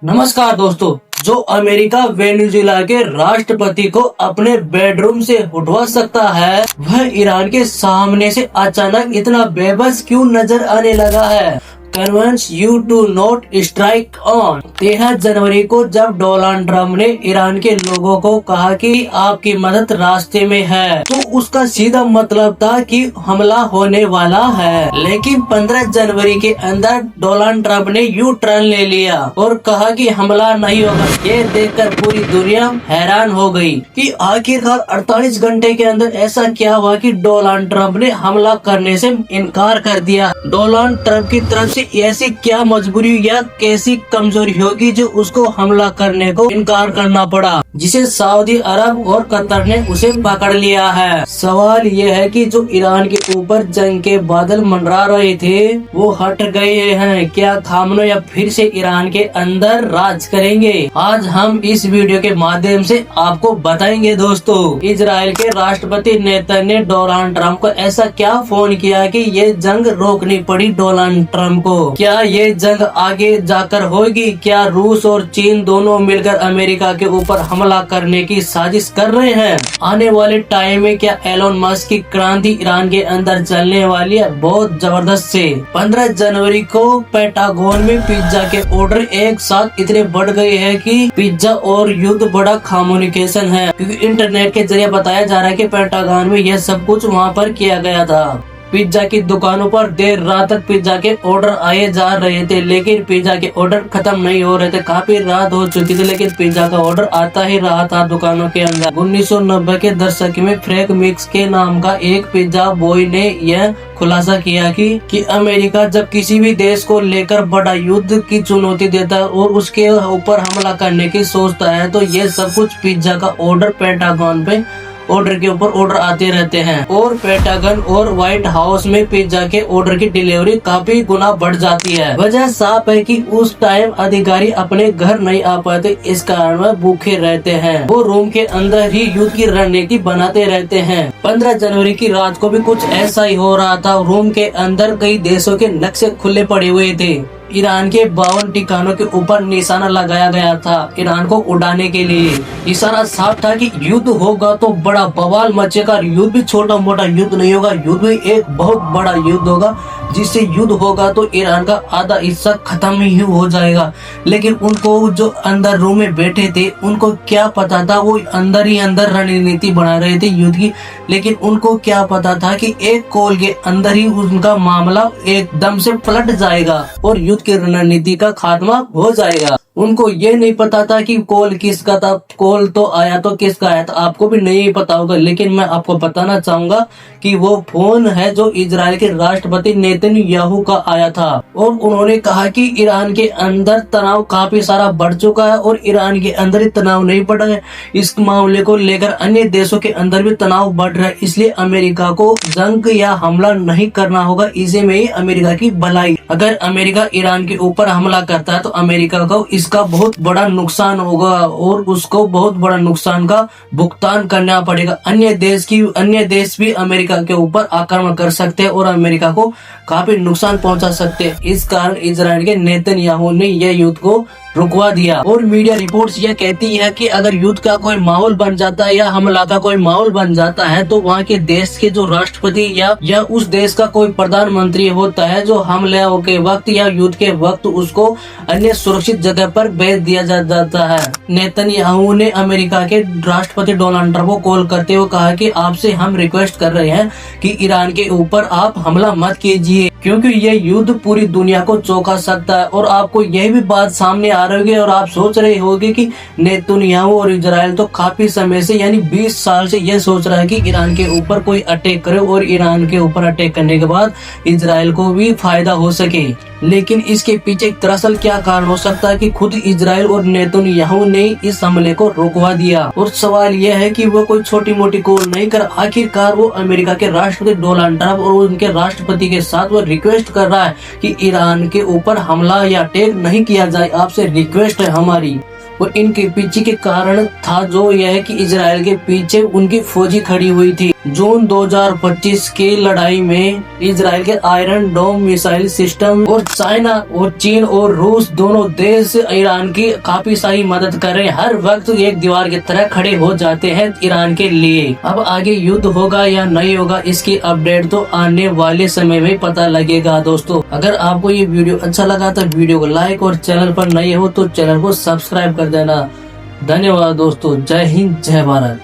नमस्कार दोस्तों। जो अमेरिका वेनेजुएला के राष्ट्रपति को अपने बेडरूम से उठवा सकता है, वह ईरान के सामने से अचानक इतना बेबस क्यों नजर आने लगा है? Convince you to not strike on. 13 जनवरी को जब डोनाल्ड ट्रंप ने ईरान के लोगों को कहा कि आपकी मदद रास्ते में है, तो उसका सीधा मतलब था कि हमला होने वाला है। लेकिन 15 जनवरी के अंदर डोनाल्ड ट्रंप ने यू टर्न ले लिया और कहा कि हमला नहीं होगा। ये देखकर पूरी दुनिया हैरान हो गई कि आखिरकार 48 घंटे के अंदर ऐसा क्या हुआ कि डोनाल्ड ट्रंप ने हमला करने से इनकार कर दिया। डोनाल्ड ट्रंप की तरफ से ऐसी क्या मजबूरी या कैसी कमजोरी होगी जो उसको हमला करने को इनकार करना पड़ा, जिसे सऊदी अरब और कतर ने उसे पकड़ लिया है। सवाल ये है कि जो ईरान के ऊपर जंग के बादल मंडरा रहे थे वो हट गए हैं। क्या खामनेई फिर से ईरान के अंदर राज करेंगे? आज हम इस वीडियो के माध्यम से आपको बताएंगे दोस्तों। इजराइल के राष्ट्रपति नेतन्याहू ने डोनाल्ड ट्रंप को ऐसा क्या फोन किया कि ये जंग रोकनी पड़ी डोनाल्ड ट्रंप को? क्या ये जंग आगे जाकर होगी? क्या रूस और चीन दोनों मिलकर अमेरिका के ऊपर हमला करने की साजिश कर रहे हैं? आने वाले टाइम में क्या एलोन मस्क की क्रांति ईरान के अंदर चलने वाली है? बहुत जबरदस्त से 15 जनवरी को पेंटागन में पिज्जा के ऑर्डर एक साथ इतने बढ़ गए हैं कि पिज्जा और युद्ध बड़ा कम्युनिकेशन है, क्योंकि इंटरनेट के जरिए बताया जा रहा है कि पेंटागन में यह सब कुछ वहाँ पर किया गया था। पिज्जा की दुकानों पर देर रात तक पिज्जा के ऑर्डर आए जा रहे थे, लेकिन पिज्जा के ऑर्डर खत्म नहीं हो रहे थे। काफी रात हो चुकी थी, लेकिन पिज्जा का ऑर्डर आता ही रहा था दुकानों के अंदर। 1990 के दशक में फ्रैंक मिक्स के नाम का एक पिज्जा बॉय ने यह खुलासा किया कि अमेरिका जब किसी भी देश को लेकर बड़ा युद्ध की चुनौती देता है और उसके ऊपर हमला करने की सोचता है, तो ये सब कुछ पिज्जा का ऑर्डर पेंटागन पे ऑर्डर के ऊपर ऑर्डर आते रहते हैं और पेंटागन और व्हाइट हाउस में पिज्जा के ऑर्डर की डिलीवरी काफी गुना बढ़ जाती है। वजह साफ है कि उस टाइम अधिकारी अपने घर नहीं आ पाते, इस कारण वह भूखे रहते हैं। वो रूम के अंदर ही युद्ध की रणनीति बनाते रहते हैं। 15 जनवरी की रात को भी कुछ ऐसा ही हो रहा था। रूम के अंदर कई देशों के नक्शे खुले पड़े हुए थे। ईरान के 52 ठिकानों के ऊपर निशाना लगाया गया था ईरान को उड़ाने के लिए। इशारा साफ था कि युद्ध होगा तो बड़ा बवाल मचेगा। युद्ध भी छोटा मोटा युद्ध नहीं होगा, युद्ध भी एक बहुत बड़ा युद्ध होगा, जिससे युद्ध होगा तो ईरान का आधा हिस्सा खत्म ही हो जाएगा। लेकिन उनको जो अंदर रूम में बैठे थे उनको क्या पता था, वो अंदर ही अंदर रणनीति बना रहे थे युद्ध की। लेकिन उनको क्या पता था कि एक कॉल के अंदर ही उनका मामला एकदम से पलट जाएगा और युद्ध की रणनीति का खात्मा हो जाएगा। उनको ये नहीं पता था कि कॉल किसका था। कॉल तो आया तो किसका आया था आपको भी नहीं पता होगा, लेकिन मैं आपको बताना चाहूंगा कि वो फोन है जो इजराइल के राष्ट्रपति नेतन्याहू का आया था और उन्होंने कहा कि ईरान के अंदर तनाव काफी सारा बढ़ चुका है और ईरान के अंदर ही तनाव नहीं बढ़ा है, इस मामले को लेकर अन्य देशों के अंदर भी तनाव बढ़ रहा है। इसलिए अमेरिका को जंग या हमला नहीं करना होगा, इसी में ही अमेरिका की भलाई। अगर अमेरिका ईरान के ऊपर हमला करता है तो अमेरिका को इसका बहुत बड़ा नुकसान होगा और उसको बहुत बड़ा नुकसान का भुगतान करना पड़ेगा। अन्य देश भी अमेरिका के ऊपर आक्रमण कर सकते हैं और अमेरिका को काफी नुकसान पहुंचा सकते हैं। इस कारण इजराइल के नेतन्याहू ने यह युद्ध को रुकवा दिया। और मीडिया रिपोर्ट्स यह कहती है कि अगर युद्ध का कोई माहौल बन जाता है या हमला का कोई माहौल बन जाता है, तो वहाँ के देश के जो राष्ट्रपति या उस देश का कोई प्रधानमंत्री होता है, जो हमले के वक्त या युद्ध के वक्त उसको अन्य सुरक्षित जगह पर भेज दिया जाता है। नेतन्याहू ने अमेरिका के राष्ट्रपति डोनाल्ड ट्रंप को कॉल करते हुए कहा कि आपसे हम रिक्वेस्ट कर रहे हैं कि ईरान के ऊपर आप हमला मत कीजिए, क्योंकि ये युद्ध पूरी दुनिया को चौंका सकता है। और आपको यह भी बात सामने आ रही होगी और आप सोच रहे होंगे कि नेतन्याहू और इजराइल तो काफी समय से यानी 20 साल से यह सोच रहा है कि ईरान के ऊपर कोई अटैक करे और ईरान के ऊपर अटैक करने के बाद इजराइल को भी फायदा हो सके। लेकिन इसके पीछे दरअसल क्या कारण हो सकता है कि खुद इजराइल और नेतन्याहू ने इस हमले को रुकवा दिया। और सवाल यह है कि वो कोई छोटी मोटी कॉल नहीं कर, आखिरकार वो अमेरिका के राष्ट्रपति डोनाल्ड ट्रंप और उनके राष्ट्रपति के साथ वो रिक्वेस्ट कर रहा है कि ईरान के ऊपर हमला या अटैक नहीं किया जाए, आपसे रिक्वेस्ट है हमारी। और इनके पीछे के कारण था जो यह कि इजराइल के पीछे उनकी फौजी खड़ी हुई थी। जून 2025 की लड़ाई में इजराइल के आयरन डोम मिसाइल सिस्टम और चाइना और चीन और रूस दोनों देश ईरान की काफी सारी मदद कर रहे हैं। हर वक्त एक दीवार की तरह खड़े हो जाते हैं ईरान के लिए। अब आगे युद्ध होगा या नहीं होगा इसकी अपडेट तो आने वाले समय में पता लगेगा। दोस्तों अगर आपको ये वीडियो अच्छा लगा तो वीडियो को लाइक और चैनल पर नए हो तो चैनल को सब्सक्राइब कर देना। धन्यवाद दोस्तों। जय हिंद, जय भारत।